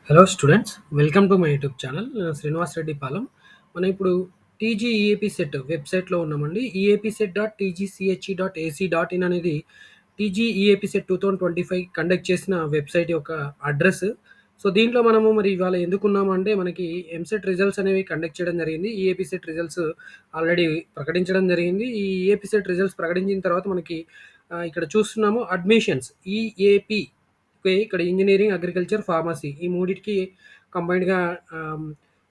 Hello students, welcome to my YouTube channel. నేను శ్రీనివాస్ రెడ్డి పాలెం. మనం ఇప్పుడు టీజీ ఈఏపీ సెట్ వెబ్సైట్లో ఉన్నామండి. EAP set dot TGCHE dot AC dot in అనేది టీజీ ఈఏపీ సెట్ 2025 కండక్ట్ చేసిన website యొక్క అడ్రస్. సో దీంట్లో మనము మరి ఇవాళ ఎందుకున్నాము అంటే మనకి ఎంసెట్ రిజల్ట్స్ అనేవి కండక్ట్ చేయడం జరిగింది. ఈఏపీ సెట్ రిజల్ట్స్ ఆల్రెడీ ప్రకటించడం జరిగింది. ఈ ఈఏపీ సెట్ రిజల్ట్స్ ప్రకటించిన తర్వాత మనకి ఇక్కడ చూస్తున్నాము అడ్మిషన్స్ ఈఏపీ. ఓకే. ఇక్కడ ఇంజినీరింగ్, అగ్రికల్చర్, ఫార్మసీ ఈ మూడిటికి కంబైన్డ్‌గా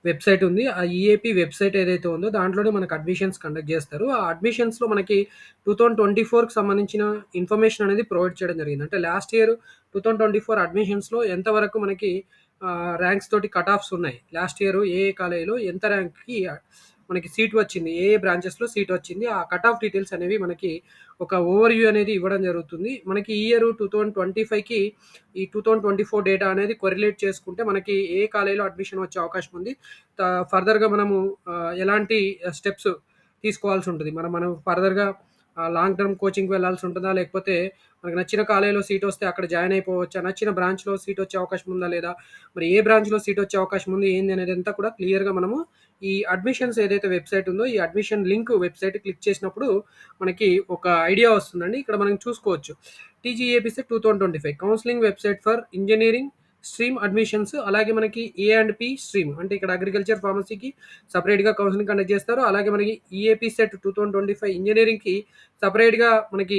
వెబ్‌సైట్ ఉంది. ఆ ఈఏపీ వెబ్‌సైట్ ఏదైతే ఉందో దాంట్లోనే మనకు అడ్మిషన్స్ కండక్ట్ జేస్తారు. ఆ అడ్మిషన్స్‌లో మనకి 2024కి సంబంధించిన ఇన్ఫర్మేషన్ అనేది ప్రొవైడ్ చేయడం జరిగింది. అంటే లాస్ట్ ఇయర్ 2024 అడ్మిషన్స్‌లో ఎంతవరకు మనకి ర్యాంక్స్ తోటి కట్ ఆఫ్స్ ఉన్నాయి. లాస్ట్ ఇయర్ ఏ కాలేజ్‌లో ఎంత ర్యాంక్‌కి మనకి సీట్ వచ్చింది. ఏ బ్రాంచెస్‌లో సీట్ వచ్చింది. ఆ కట్ ఆఫ్ డీటెయిల్స్ అనేవి మనకి ఒక ఓవర్‌వ్యూ అనేది ఇవ్వడం జరుగుతుంది. మనకి ఈ ఇయర్ 2025కి ఈ 2024 డేటా అనేది కొరిలేట్ చేసుకుంటే మనకి ఏ కాలేజ్‌లో అడ్మిషన్ వచ్చే అవకాశం ఉంది. ఫర్దర్‌గా మనము ఎలాంటి స్టెప్స్ తీసుకోవాల్సి ఉంటుంది. మనం ఫర్దర్‌గా లాంగ్ టర్మ్ కోచింగ్‌కి వెళ్ళాల్సి ఉంటదా? లేకపోతే మనకు నచ్చిన కాలేజ్‌లో సీట్ వస్తే అక్కడ జాయిన్ అయిపోవచ్చా? నచ్చిన బ్రాంచ్‌లో సీట్ వచ్చే అవకాశం ఉందా? లేదా? మరి ఏ బ్రాంచ్‌లో సీట్ వచ్చే అవకాశం ఉంది? ఏంది అనేదంతా కూడా క్లియర్‌గా మనము ఈ అడ్మిషన్స్ ఏదైతే వెబ్‌సైట్ ఉందో ఈ అడ్మిషన్ లింక్ వెబ్‌సైట్ క్లిక్ చేసినప్పుడు మనకి ఒక ఐడియా వస్తుందండి. ఇక్కడ మనం చూసుకోవచ్చు. టీజీఏపీసెట్ 2025 counselling website for engineering stream admissions. అలాగే మనకి ఏ అండ్ పి స్ట్రీమ్ అంటే ఇక్కడ అగ్రికల్చర్, ఫార్మసీకి సెపరేట్‌గా కౌన్సెలింగ్ కండక్ట్ చేస్తారు. అలాగే మనకి ఈఏపీ సెట్ 2025 ఇంజినీరింగ్‌కి సెపరేట్‌గా మనకి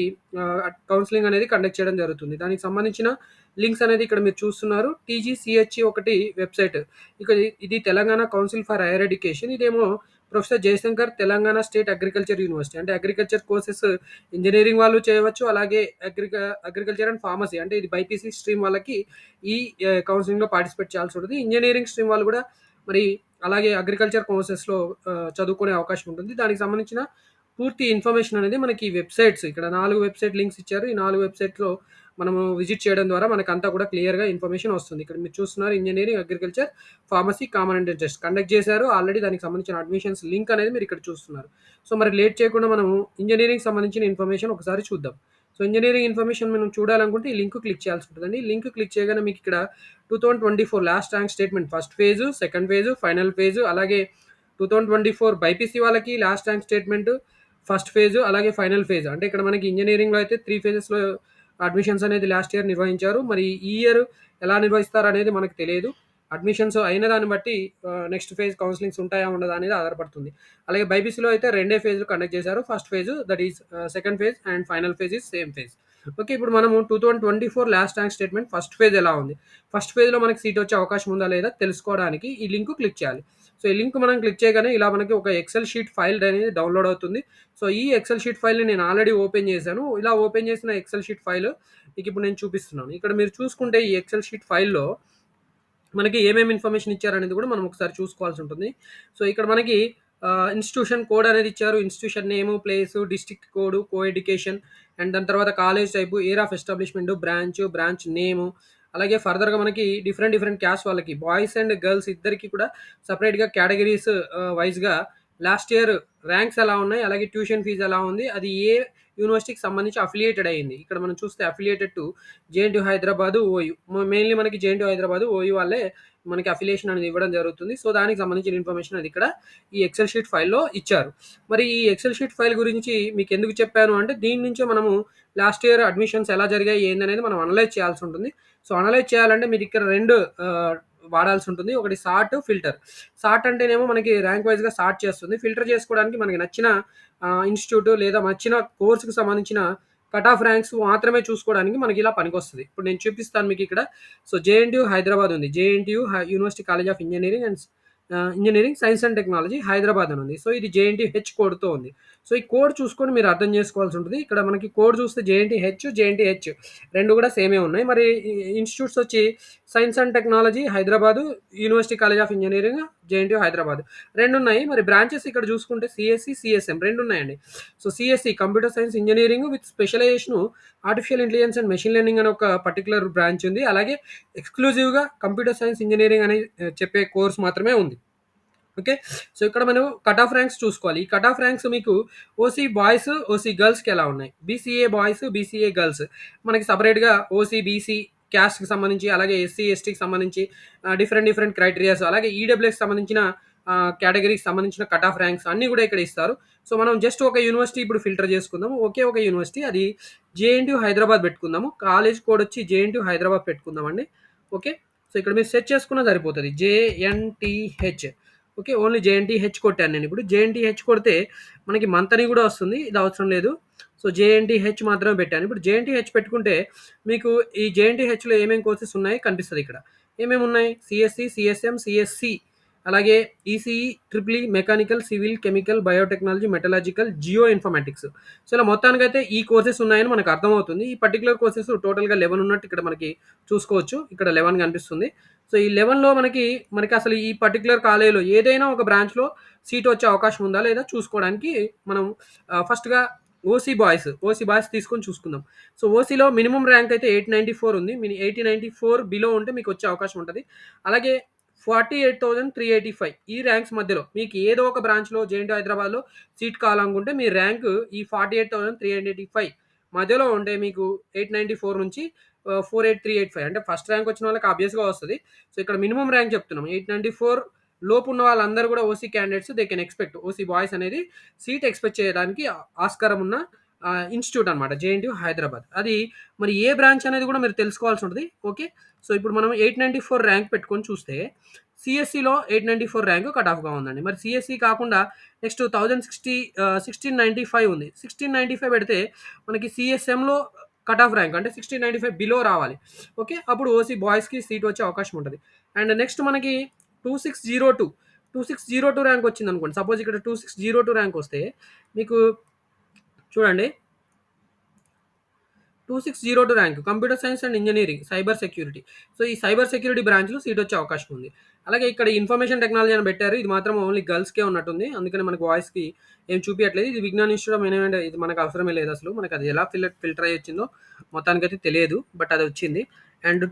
కౌన్సెలింగ్ అనేది కండక్ట్ చేయడం జరుగుతుంది. దానికి సంబంధించిన లింక్స్ అనేది ఇక్కడ మీరు చూస్తున్నారు. టీజీసీహెచ్ఈ ఒకటి వెబ్‌సైట్. ఇక ఇది Telangana council for higher education. ఇదేమో professor Jayashankar Telangana state agriculture university. అంటే అగ్రికల్చర్ కోర్సెస్ ఇంజినీరింగ్ వాళ్ళు చేయవచ్చు. అలాగే అగ్రికల్చర్ అండ్ ఫార్మసీ అంటే ఇది బైపీసీ స్ట్రీమ్ వాళ్ళకి ఈ కౌన్సిలింగ్‌లో పార్టిసిపేట్ చేయాల్సి ఉంటుంది. ఇంజినీరింగ్ స్ట్రీమ్ వాళ్ళు కూడా మరి అలాగే అగ్రికల్చర్ కోర్సెస్‌లో చదువుకునే అవకాశం ఉంటుంది. దానికి సంబంధించిన పూర్తి ఇన్ఫర్మేషన్ అనేది మనకి ఈ వెబ్‌సైట్స్ ఇక్కడ 4 వెబ్‌సైట్ లింక్స్ ఇచ్చారు. ఈ 4 వెబ్‌సైట్‌లో మనము విజిట్ చేయడం ద్వారా మనకంతా కూడా క్లియర్‌గా ఇన్ఫర్మేషన్ వస్తుంది. ఇక్కడ మీరు చూస్తున్నారు engineering, agriculture, pharmacy common entrance test conduct చేశారు. ఆల్రెడీ దానికి సంబంధించిన అడ్మిషన్స్ లింక్ అనేది మీరు ఇక్కడ చూస్తున్నారు. సో మరి లేట్ చేయకుండా మనము ఇంజినీరింగ్‌కి సంబంధించిన ఇన్ఫర్మేషన్ ఒకసారి చూద్దాం. సో ఇంజినీరింగ్ ఇన్ఫర్మేషన్ మనం చూడాలనుకుంటే ఈ లింక్ క్లిక్ చేయాల్సి ఉంటదండి. లింక్ క్లిక్ చేయగానే మీకు ఇక్కడ 2024 last rank statement first phase, second phase, final phase అలాగే 2024 బైపీసీ వాళ్ళకి last rank statement first phase అలాగే ఫైనల్ ఫేజ్. అంటే ఇక్కడ మనకి ఇంజినీరింగ్‌లో అయితే 3 ఫేజెస్‌లో అడ్మిషన్స్ అనేది లాస్ట్ ఇయర్ నిర్వహించారు. మరి ఈ ఇయర్ ఎలా నిర్వహిస్తారనేది మనకు తెలియదు. అడ్మిషన్స్ అయిన దాన్ని బట్టి నెక్స్ట్ ఫేజ్ కౌన్సెలింగ్స్ ఉంటాయా? ఉండదా? అనేది ఆధారపడుతుంది. అలాగే బైపీసీలో అయితే రెండే ఫేజ్‌లు కండక్ట్ చేశారు. First phase that is second phase and final phase is same phase. Okay. ఇప్పుడు మనము 2024 last rank statement first phase ఎలా ఉంది? ఫస్ట్ ఫేజ్‌లో మనకి సీట్ వచ్చే అవకాశం ఉందా? లేదా? తెలుసుకోవడానికి ఈ లింక్ క్లిక్ చేయాలి. సో ఈ లింక్ మనం క్లిక్ చేయగానే ఇలా మనకి ఒక ఎక్సెల్ షీట్ ఫైల్ అనేది డౌన్‌లోడ్ అవుతుంది. సో ఈ ఎక్సెల్ షీట్ ఫైల్‌ని నేను ఆల్రెడీ ఓపెన్ చేశాను. ఇలా ఓపెన్ చేసిన ఎక్సెల్ షీట్ ఫైల్ మీకు ఇప్పుడు నేను చూపిస్తున్నాను. ఇక్కడ మీరు చూసుకుంటే ఈ ఎక్సెల్ షీట్ ఫైల్‌లో మనకి ఏమేమి ఇన్ఫర్మేషన్ ఇచ్చారనేది కూడా మనం ఒకసారి చూసుకోవాల్సి ఉంటుంది. సో ఇక్కడ మనకి ఇన్‌స్టిట్యూషన్ కోడ్ అనేది ఇచ్చారు. Institution name, place, district code, co education and దాని తర్వాత college type, year of establishment, branch నేము అలాగే ఫర్దర్‌గా మనకి డిఫరెంట్ క్యాస్ట్ వాళ్ళకి బాయ్స్ అండ్ గర్ల్స్ ఇద్దరికీ కూడా సెపరేట్‌గా కేటగరీస్ వైస్‌గా లాస్ట్ ఇయర్ ర్యాంక్స్ ఎలా ఉన్నాయి? అలాగే ట్యూషన్ ఫీజ్ ఎలా ఉంది? అది ఏ యూనివర్సిటీకి సంబంధించి అఫిలియేటెడ్ అయింది. ఇక్కడ మనం చూస్తే affiliated to JNTU Hyderabad, OU. Mainly మనకి జేఎన్‌టీయూ హైదరాబాదు, ఓయూ వాళ్ళే మనకి అఫిలియేషన్ అనేది ఇవ్వడం జరుగుతుంది. సో, దానికి సంబంధించిన ఇన్ఫర్మేషన్ అది ఇక్కడ ఈ ఎక్సెల్ షీట్ ఫైల్‌లో ఇచ్చారు. మరి ఈ ఎక్సెల్ షీట్ ఫైల్ గురించి మీకెందుకు చెప్పాను అంటే దీని నుంచే మనము లాస్ట్ ఇయర్ అడ్మిషన్స్ ఎలా జరిగాయి ఏందనేది మనం అనలైజ్ చేయాల్సి ఉంటుంది. సో, అనలైజ్ చేయాలంటే మీరిక్కడ 2 వాడాల్సి ఉంటుంది. ఒకటి సార్ట్, ఫిల్టర్. సార్ట్ అంటేనేమో మనకి ర్యాంక్ వైస్‌గా సార్ట్ చేస్తుంది. ఫిల్టర్ చేసుకోవడానికి మనకి నచ్చిన ఇన్‌స్టిట్యూట్ లేదా నచ్చిన కోర్స్‌కి సంబంధించిన కట్ ఆఫ్ ర్యాంక్స్ మాత్రమే చూసుకోవడానికి మనకి ఇలా పనికొస్తది. ఇప్పుడు నేను చూపిస్తాను మీకిక్కడ. సో, జేఎన్‌టీయూ హైదరాబాద్ ఉంది. JNTU university college of engineering and engineering science and technology Hyderabad అని ఉంది. సో, ఇది జేఎన్‌టీయూ హెచ్ కోడ్‌తో ఉంది. సో, ఈ కోడ్ చూసుకొని మీరు అర్థం చేసుకోవాల్సి ఉంటది. ఇక్కడ మనకి కోడ్ చూస్తే జేఎన్‌టీహెచ్ 2 కూడా సేమే ఉన్నాయి. మరి ఇన్‌స్టిట్యూట్స్ వచ్చి science and technology Hyderabad, university college of engineering JNTU Hyderabad 2 ఉన్నాయి. మరి బ్రాంచెస్ ఇక్కడ చూసుకుంటే సీఎస్‌సి, సీఎస్ఎం 2 ఉన్నాయండి. So, CSC computer science engineering with specialisation artificial intelligence and machine learning అనే ఒక పర్టిక్యులర్ బ్రాంచ్ ఉంది. అలాగే ఎక్స్‌క్లూజివ్‌గా కంప్యూటర్ సైన్స్ ఇంజినీరింగ్ అని చెప్పే కోర్స్ మాత్రమే ఉంది. ఓకే. సో, ఇక్కడ మనం కట్ ఆఫ్ ర్యాంక్స్ చూసుకోవాలి. ఈ కట్ ఆఫ్ ర్యాంక్స్ మీకు ఓసీ బాయ్స్, ఓసీ గర్ల్స్‌కి ఎలా ఉన్నాయి? బీసీఏ బాయ్స్, బీసీఏ గర్ల్స్ మనకి సెపరేట్‌గా ఓసీ, బీసీ క్యాస్ట్‌కి సంబంధించి, అలాగే ఎస్సీ, ఎస్టీకి సంబంధించి డిఫరెంట్ డిఫరెంట్ క్రైటీరియాస్, అలాగే ఈడబ్ల్యూఎస్‌కి సంబంధించిన కేటగరీకి సంబంధించిన కట్ ఆఫ్ ర్యాంక్స్ అన్నీ కూడా ఇక్కడ ఇస్తారు. సో, మనం జస్ట్ ఒక యూనివర్సిటీ ఇప్పుడు ఫిల్టర్ చేసుకుందాము. ఒకే ఒక యూనివర్సిటీ, అది జేఎన్‌టీయూ హైదరాబాద్ పెట్టుకుందాము. కాలేజ్ కోడ్ వచ్చి జేఎన్‌టీయూ హైదరాబాద్ పెట్టుకుందామండి. ఓకే. సో, ఇక్కడ మీరు సెర్చ్ చేసుకున్నా సరిపోతది. జేఎన్‌టీహెచ్. ఓకే. ఓన్లీ జేఎన్‌టీహెచ్ కొట్టాను నేనిప్పుడు. జేఎన్‌టీహెచ్ కొడితే మనకి మంత్ అని కూడా వస్తుంది. ఇది అవసరం లేదు. సో, జేఎన్‌టీహెచ్ మాత్రమే పెట్టాను. ఇప్పుడు జేఎన్‌టీహెచ్ పెట్టుకుంటే మీకు ఈ జేఎన్‌టీహెచ్‌లో ఏమేం కోర్సెస్ ఉన్నాయి కనిపిస్తది ఇక్కడ. ఏమేమున్నాయి? సీఎస్‌సి, సీఎస్ఎం, సీఎస్‌సి, అలాగే ECE, triple E, mechanical, civil, chemical, biotechnology, మెటలాజికల్, Jio informatics. So, ఇలా మొత్తానికైతే ఈ కోర్సెస్ ఉన్నాయని మనకు అర్థమవుతుంది. ఈ పర్టిక్యులర్ కోర్సెస్ టోటల్‌గా 11 ఉన్నట్టు ఇక్కడ మనకి చూసుకోవచ్చు. ఇక్కడ 11 కనిపిస్తుంది. సో, ఈ 11లో మనకి అసలు ఈ పర్టిక్యులర్ కాలేజ్‌లో ఏదైనా ఒక బ్రాంచ్‌లో సీట్ వచ్చే అవకాశం ఉందా లేదా చూసుకోవడానికి మనం ఫస్ట్‌గా ఓసీ బాయ్స్ తీసుకొని చూసుకుందాం. సో, ఓసీలో మినిమమ్ ర్యాంక్ అయితే 894 ఉంది. 894 బిలో ఉంటే మీకు వచ్చే అవకాశం ఉంటది. అలాగే 48,385 ఈ ర్యాంక్స్ మధ్యలో మీకు ఏదో ఒక బ్రాంచ్‌లో జేఎన్‌టీయూ హైదరాబాద్‌లో సీట్ కావాలనుకుంటే మీ ర్యాంక్ ఈ 48,385 మధ్యలో ఉంటే మీకు 894 నుంచి 48,385 అంటే ఫస్ట్ ర్యాంక్ వచ్చిన వాళ్ళకి ఆబ్వియస్‌గా వస్తది. సో, ఇక్కడ మినిమమ్ ర్యాంక్ చెప్తున్నాం. 894 లోపు ఉన్న వాళ్ళందరూ కూడా OC candidates they can expect. OC boys అనేది సీట్ ఎక్స్‌పెక్ట్ చేయడానికి ఆస్కారం ఉన్న ఇన్‌స్టిట్యూట్ అనమాట జేఎన్‌టీయూ హైదరాబాద్. అది మరి ఏ బ్రాంచ్ అనేది కూడా మీరు తెలుసుకోవాల్సి ఉంటది. ఓకే. సో, ఇప్పుడు మనం 894 ర్యాంక్ పెట్టుకొని చూస్తే సీఎస్‌సిలో 894 ర్యాంక్ కట్ ఆఫ్‌గా ఉందండి. మరి సీఎస్‌సి కాకుండా నెక్స్ట్ 1695 ఉంది. 1695 పెడితే మనకి సీఎస్ఎంలో కట్ ఆఫ్ ర్యాంక్ అంటే 1695 బిలో రావాలి. ఓకే. అప్పుడు ఓసీ బాయ్స్‌కి సీట్ వచ్చే అవకాశం ఉంటది. అండ్ నెక్స్ట్ మనకి 2602, 2602 ర్యాంక్ వచ్చిందనుకోండి. సపోజ్ ఇక్కడ 2602 ర్యాంక్ వస్తే మీకు చూడండి 2602 rank computer science and engineering, cyber security. So, ఈ సైబర్ సెక్యూరిటీ బ్రాంచ్‌లో సీట్ వచ్చే అవకాశం ఉంది. అలాగే ఇక్కడ ఇన్ఫర్మేషన్ టెక్నాలజీ అని పెట్టారు. ఇది మాత్రం ఓన్లీ గర్ల్స్‌కే ఉన్నట్టుంది. అందుకని మనకు బాయ్స్‌కి ఏం చూపియట్లేదు. ఇది విజ్ఞాన్ ఇన్‌స్టిట్యూట్ ఆఫ్ మేనేజ్మెంట్, ఇది మనకు అవసరమే లేదసలు. మనకది ఎలా ఫిల్టర్ అయ్యి వచ్చిందో మొత్తానికైతే తెలియదు. బట్ అది వచ్చింది. అండ్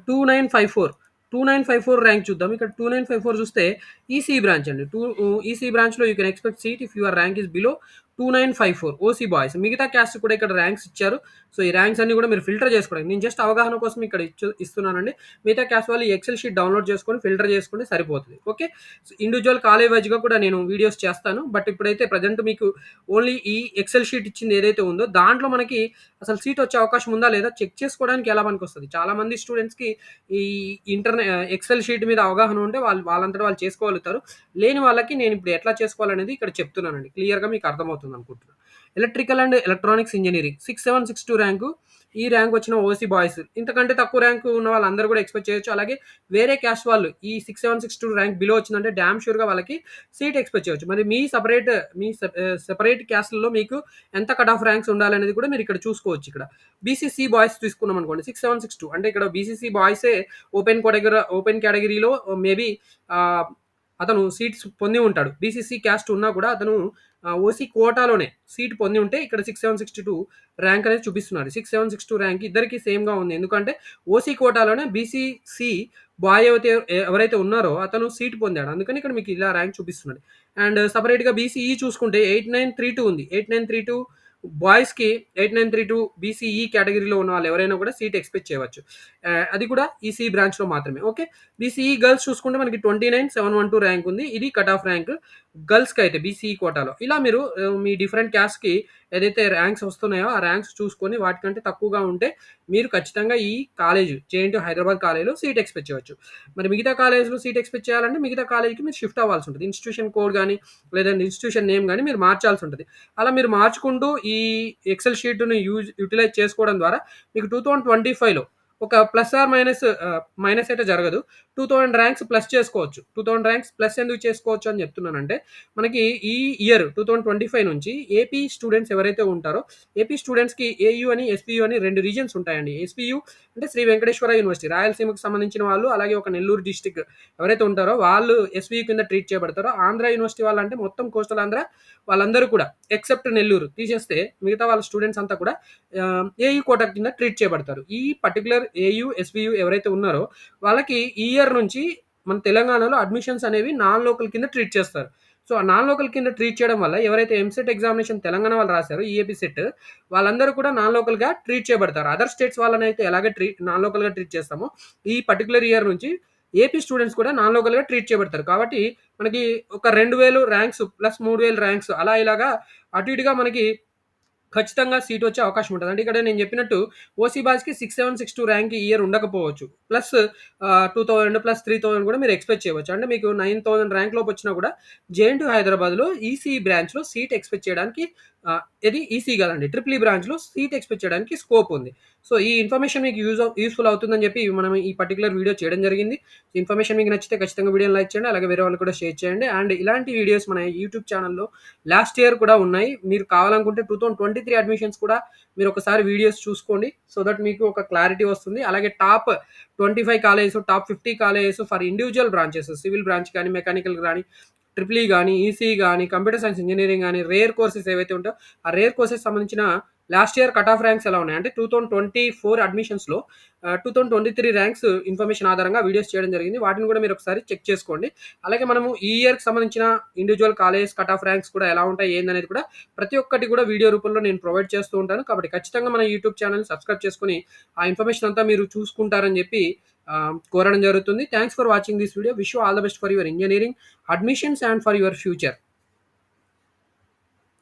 2954 ర్యాంక్ చూద్దాం. ఇక్కడ 2954 చూస్తే ఈసీఈ బ్రాంచ్ అండి. ఈసీఈ బ్రాంచ్‌లో you can expect seat if your rank is below 2954 OC boys. మిగతా క్యాస్ట్ కూడా ఇక్కడ ర్యాంక్స్ ఇచ్చారు. సో, ఈ ర్యాంక్స్ అన్నీ కూడా మీరు ఫిల్టర్ చేసుకోవడానికి నేను జస్ట్ అవగాహన కోసం ఇక్కడ ఇస్తున్నానండి. మిగతా క్యాస్ట్ వాళ్ళు ఈ ఎక్సెల్ షీట్ డౌన్‌లోడ్ చేసుకొని ఫిల్టర్ చేసుకుంటే సరిపోతది. ఓకే. సో, ఇండివిడ్యువల్ కాలేజ్ వైస్‌గా కూడా నేను వీడియోస్ చేస్తాను. బట్ ఇప్పుడైతే ప్రెజెంట్ మీకు ఓన్లీ ఈ ఎక్సెల్ షీట్ ఇచ్చింది ఏదైతే ఉందో దాంట్లో మనకి అసలు సీట్ వచ్చే అవకాశం ఉందా లేదా చెక్ చేసుకోవడానికి ఎలా పనికొస్తది. చాలామంది స్టూడెంట్స్‌కి ఈ ఎక్సెల్ షీట్ మీద అవగాహన ఉంటే వాళ్ళంతట వాళ్ళు చేసుకోగలుగుతారు. లేని వాళ్ళకి నేను ఇప్పుడు ఎట్లా చేసుకోవాలనేది ఇక్కడ చెప్తున్నానండి. క్లియర్‌గా మీకు అర్థమవుతుంది అనుకుంటున్నాను. Electrical and electronics engineering 6762 rank. ఈ ర్యాంక్ వచ్చిన ఓసీ బాయ్స్. ఇంతకంటే తక్కువ ర్యాంక్ ఉన్న వాళ్ళందరూ కూడా ఎక్స్‌పెక్ట్ చేయొచ్చు. అలాగే వేరే క్యాస్ట్ వాళ్ళు ఈ 6762 ర్యాంక్ బిలో వచ్చిందంటే డామ్ ష్యూర్‌గా వాళ్ళకి సీట్ ఎక్స్‌పెక్ట్ చేయొచ్చు. మరి సెపరేట్ క్యాస్ట్‌లలో మీకు ఎంత కట్ ఆఫ్ ర్యాంక్స్ ఉండాలనేది కూడా మీరు ఇక్కడ చూసుకోవచ్చు ఇక్కడ. బీసీసీ బాయ్స్ తీసుకున్నాం అనుకోండి 6762 అంటే ఇక్కడ బీసీసీ బాయ్సే ఓపెన్ కేటగిరీలో మేబీ ఆహ్, అతను సీట్స్ పొంది ఉంటాడు. బీసీసీ క్యాస్ట్ ఉన్నా కూడా అతను ఓసీ కోటాలోనే సీట్ పొంది ఉంటే ఇక్కడ 6762 ర్యాంక్ అనేది చూపిస్తున్నారు. 6762 ర్యాంక్ ఇద్దరికీ సేమ్‌గా ఉంది. ఎందుకంటే ఓసీ కోటాలోనే బీసీసీ బాయ్ ఎవరైతే ఉన్నారో అతను సీట్ పొందాడు. అందుకని ఇక్కడ మీకు ఇలా ర్యాంక్ చూపిస్తున్నాడు. అండ్ సెపరేట్‌గా బీసీఈ చూసుకుంటే 8932 ఉంది. 8932 బాయ్స్‌కి 8932 బీసీఈ కేటగిరీలో ఉన్న వాళ్ళు ఎవరైనా కూడా సీట్ ఎక్స్‌పెక్ట్ చేయవచ్చు. అది కూడా ఈసీఈ బ్రాంచ్‌లో మాత్రమే. ఓకే. బీసీఈ గర్ల్స్ చూసుకుంటే మనకి 29712 ర్యాంక్ ఉంది. ఇది కట్ ఆఫ్ ర్యాంక్ గర్ల్స్‌కి అయితే బీసీఈ కోటాలో. ఇలా మీరు మీ డిఫరెంట్ క్యాస్ట్‌కి ఏదైతే ర్యాంక్స్ వస్తున్నాయో ఆ ర్యాంక్స్ చూసుకొని వాటికంటే తక్కువగా ఉంటే మీరు ఖచ్చితంగా ఈ కాలేజ్ జేఎన్‌టీయూ హైదరాబాద్ కాలేజ్‌లో సీట్ ఎక్స్‌పెక్ట్ చేయవచ్చు. మరి మిగతా కాలేజ్‌లో సీట్ ఎక్స్‌పెక్ట్ చేయాలంటే మిగతా కాలేజ్‌కి మీరు షిఫ్ట్ అవ్వాల్సి ఉంటది. ఇన్‌స్టిట్యూషన్ కోడ్ గాని లేదంటే ఇన్‌స్టిట్యూషన్ నేమ్ గాని మీరు మార్చాల్సి ఉంటది. అలా మీరు మార్చుకుంటూ ఈ ఎక్సెల్ షీట్‌ని యుటిలైజ్ చేసుకోవడం ద్వారా మీకు 2025లో ఒక ప్లస్ ఆర్ మైనస్ అయితే జరగదు. 2000 ర్యాంక్స్ ప్లస్ చేసుకోవచ్చు. 2000 ర్యాంక్స్ ప్లస్ ఎందుకు చేసుకోవచ్చు అని చెప్తున్నానంటే, మనకి ఈ ఇయర్ 2025 నుంచి ఏపీ స్టూడెంట్స్ ఎవరైతే ఉంటారో, ఏపీ స్టూడెంట్స్‌కి ఏయూ అని, ఎస్‌పీయూ అని 2 రీజియన్స్ ఉంటాయండి. ఎస్‌పీయూ అంటే శ్రీ వెంకటేశ్వర యూనివర్సిటీ రాయలసీమకు సంబంధించిన వాళ్ళు, అలాగే ఒక నెల్లూరు డిస్ట్రిక్ట్ ఎవరైతే ఉంటారో వాళ్ళు ఎస్‌పీయూ కింద ట్రీట్ చేయబడతారో, ఆంధ్ర యూనివర్సిటీ వాళ్ళంటే మొత్తం కోస్టల్ ఆంధ్ర వాళ్ళందరూ కూడా ఎక్సెప్ట్ నెల్లూరు తీసేస్తే మిగతా వాళ్ళ స్టూడెంట్స్ అంతా కూడా ఏయూ కోటా కింద ట్రీట్ చేయబడతారు. ఈ పర్టిక్యులర్ ఏయూ, ఎస్‌బీయూ ఎవరైతే ఉన్నారో వాళ్ళకి ఈ ఇయర్ నుంచి మన తెలంగాణలో అడ్మిషన్స్ అనేవి నాన్ లోకల్ కింద ట్రీట్ చేస్తారు. సో, ఆ నాన్ లోకల్ కింద ట్రీట్ చేయడం వల్ల ఎవరైతే ఎంసెట్ ఎగ్జామినేషన్ తెలంగాణ వాళ్ళు రాసారో ఈఏపీ సెట్ వాళ్ళందరూ కూడా నాన్ లోకల్‌గా ట్రీట్ చేయబడతారు. అదర్ స్టేట్స్ వాళ్ళనైతే ఎలాగ నాన్ లోకల్‌గా ట్రీట్ చేస్తామో, ఈ పర్టిక్యులర్ ఇయర్ నుంచి ఏపీ స్టూడెంట్స్ కూడా నాన్ లోకల్‌గా ట్రీట్ చేయబడతారు. కాబట్టి మనకి ఒక 2000 ర్యాంక్స్ ప్లస్ 3000 ర్యాంక్స్ అలా ఇలాగా అటు ఇటుగా మనకి ఖచ్చితంగా సీటొచ్చే అవకాశం ఉంటది. అంటే ఇక్కడ నేను జెప్పినట్టు ఓసీ బాయ్స్‌కి 6762 ర్యాంక్ ఈ ఇయర్ ఉండకపోవచ్చు. ప్లస్ 2000 ప్లస్ 3000 గూడా మీరు ఎక్స్‌పెక్ట్ చేయవచ్చు. అంటే మీకు 9000 ర్యాంక్ లోపొచ్చినా గూడా జేఎన్‌టీయూ హైదరాబాద్‌లో ఈసీఈ బ్రాంచ్‌లో సీట్ ఎక్స్‌పెక్ట్ చేయడానికి ఏది ఈసీఈ గాదండి. ట్రిపుల్ ఈ బ్రాంచ్‌లో సీట్ ఎక్స్‌పెక్ట్ చేయడానికి స్కోప్ ఉంది. సో, ఈ ఇన్ఫర్మేషన్ మీకు యూజ్‌ఫుల్ అవుతుందని జెప్పి మనం ఈ పర్టిక్యులర్ వీడియో చేయడం జరిగింది. ఇన్ఫర్మేషన్ మీకు నచ్చితే ఖచ్చితంగా వీడియోని లైక్ చేయండి. అలాగే వేరే వాళ్ళకి కూడా షేర్ చేయండి. అండ్ ఇలాంటి వీడియోస్ మన యూట్యూబ్ ఛానెల్‌లో లాస్ట్ ఇయర్ కూడా ఉన్నాయి. మీరు కావాలనుకుంటే 2023 అడ్మిషన్స్ కూడా మీరొకసారి వీడియోస్ చూసుకోండి. సో దట్ మీకు ఒక క్లారిటీ వస్తుంది. అలాగే top 25 colleges, top 50 colleges for individual branches civil branch కానీ, మెకానికల్ గానీ, ట్రిపుల్ ఈ గానీ, ఈసీఈ గానీ, కంప్యూటర్ సైన్స్ ఇంజినీరింగ్ గానీ, రేర్ కోర్సెస్ ఏవైతే ఉంటాయో, ఆ రేర్ కోర్సెస్ సంబంధించిన last year cut off ranks ఎలా ఉన్నాయి అంటే 2024 అడ్మిషన్స్‌లో 2023 ర్యాంక్స్ ఇన్ఫర్మేషన్ ఆధారంగా వీడియోస్ చేయడం జరిగింది. వాటిని కూడా మీరొకసారి చెక్ చేసుకోండి. అలాగే మనము ఈ ఇయర్‌కి సంబంధించిన individual colleges cut off ranks కూడా ఎలా ఉంటాయి, ఏందనేది కూడా ప్రతి ఒక్కటి కూడా వీడియో రూపంలో నేను ప్రొవైడ్ చేస్తూ ఉంటాను. కాబట్టి ఖచ్చితంగా మన యూట్యూబ్ ఛానెల్‌ని సబ్స్క్రైబ్ చేసుకొని, ఆ ఇన్ఫర్మేషన్ అంతా మీరు చూసుకుంటారని జెప్పి కోరడం జరుగుతుంది. Thanks for watching this video. Wish you all the best for your engineering admissions and for your future.